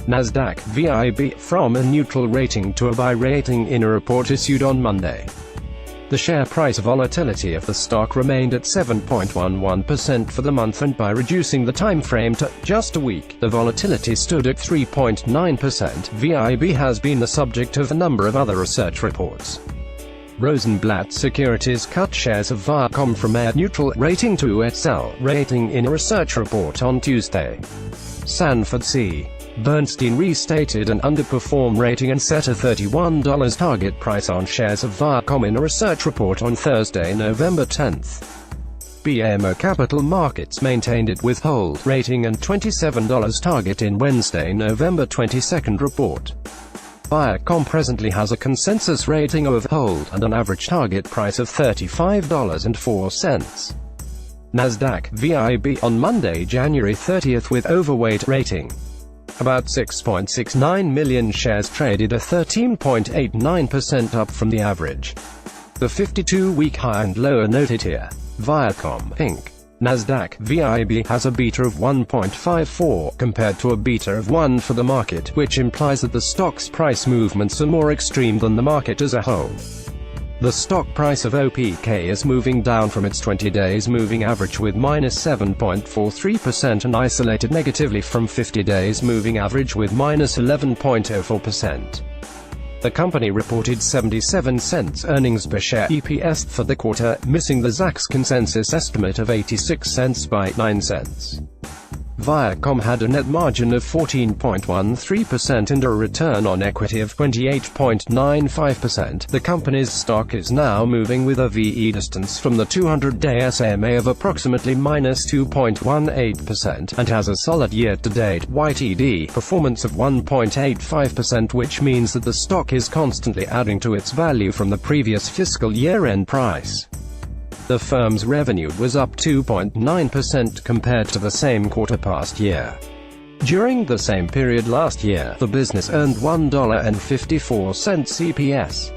NASDAQ, VIAB, from a neutral rating to a buy rating in a report issued on Monday. The share price volatility of the stock remained at 7.11% for the month, and by reducing the time frame to just a week, the volatility stood at 3.9%. VIAB has been the subject of a number of other research reports. Rosenblatt Securities cut shares of Viacom from a neutral rating to a sell rating in a research report on Tuesday. Sanford C. Bernstein restated an underperform rating and set a $31 target price on shares of Viacom in a research report on Thursday, November 10. BMO Capital Markets maintained its withhold rating and $27 target in Wednesday, November 22 report. Viacom presently has a consensus rating of hold and an average target price of $35.04. NASDAQ, VIAB, on Monday, January 30 with overweight rating. About 6.69 million shares traded, a 13.89% up from the average. The 52-week high and low are noted here. Viacom, Inc. NASDAQ, VIAB, has a beta of 1.54, compared to a beta of 1 for the market, which implies that the stock's price movements are more extreme than the market as a whole. The stock price of OPK is moving down from its 20 days moving average with -7.43% and isolated negatively from 50 days moving average with -11.04%. The company reported 77 cents earnings per share (EPS) for the quarter, missing the Zacks consensus estimate of 86 cents by 9 cents. Viacom had a net margin of 14.13% and a return on equity of 28.95%. The company's stock is now moving with a VE distance from the 200-day SMA of approximately -2.18%, and has a solid year-to-date YTD performance of 1.85%, which means that the stock is constantly adding to its value from the previous fiscal year-end price. The firm's revenue was up 2.9% compared to the same quarter past year. During the same period last year, the business earned $1.54 EPS.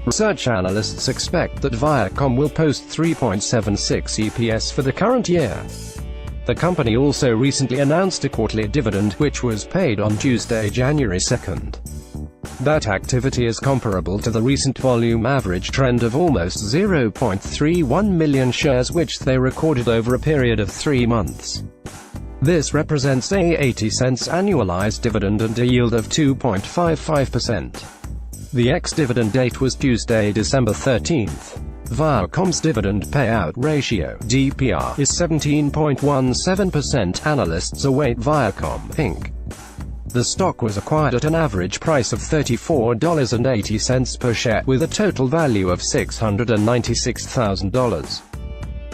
Research analysts expect that Viacom will post 3.76 EPS for the current year. The company also recently announced a quarterly dividend, which was paid on Tuesday, January 2. That activity is comparable to the recent volume average trend of almost 0.31 million shares which they recorded over a period of 3 months. This represents a 80 cents annualized dividend and a yield of 2.55%. The ex-dividend date was Tuesday, December 13. Viacom's dividend payout ratio (DPR) is 17.17%. Analysts await Viacom, Inc. The stock was acquired at an average price of $34.80 per share, with a total value of $696,000.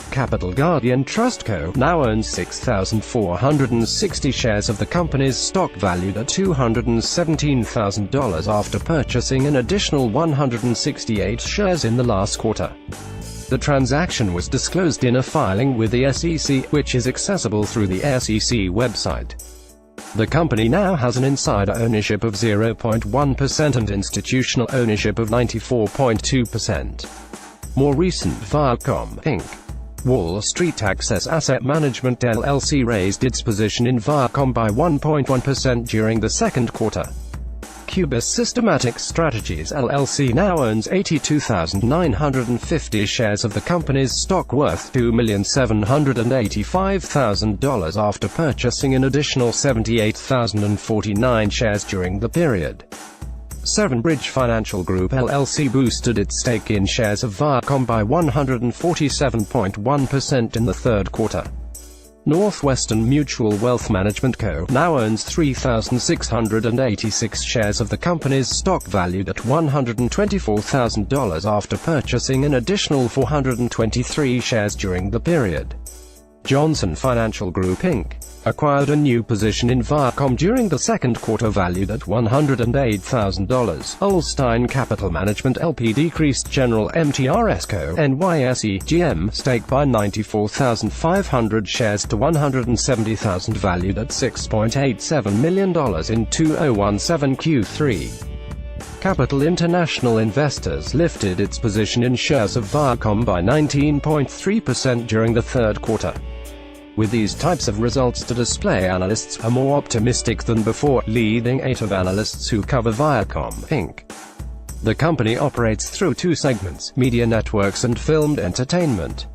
Capital Guardian Trust Co. now owns 6,460 shares of the company's stock valued at $217,000 after purchasing an additional 168 shares in the last quarter. The transaction was disclosed in a filing with the SEC, which is accessible through the SEC website. The company now has an insider ownership of 0.1% and institutional ownership of 94.2%. More recent Viacom, Inc. Wall Street Access Asset Management LLC raised its position in Viacom by 1.1% during the second quarter. Cubis Systematic Strategies LLC now owns 82,950 shares of the company's stock worth $2,785,000 after purchasing an additional 78,049 shares during the period. Severnbridge Financial Group LLC boosted its stake in shares of Viacom by 147.1% in the third quarter. Northwestern Mutual Wealth Management Co. now owns 3,686 shares of the company's stock valued at $124,000 after purchasing an additional 423 shares during the period. Johnson Financial Group Inc. acquired a new position in Viacom during the second quarter valued at $108,000. Holstein Capital Management LP decreased General MTRS Co. NYSE GM stake by 94,500 shares to 170,000 valued at $6.87 million in 2017 Q3. Capital International Investors lifted its position in shares of Viacom by 19.3% during the third quarter. With these types of results to display, analysts are more optimistic than before, leading 8 of analysts who cover Viacom, Inc. The company operates through 2 segments, media networks and filmed entertainment.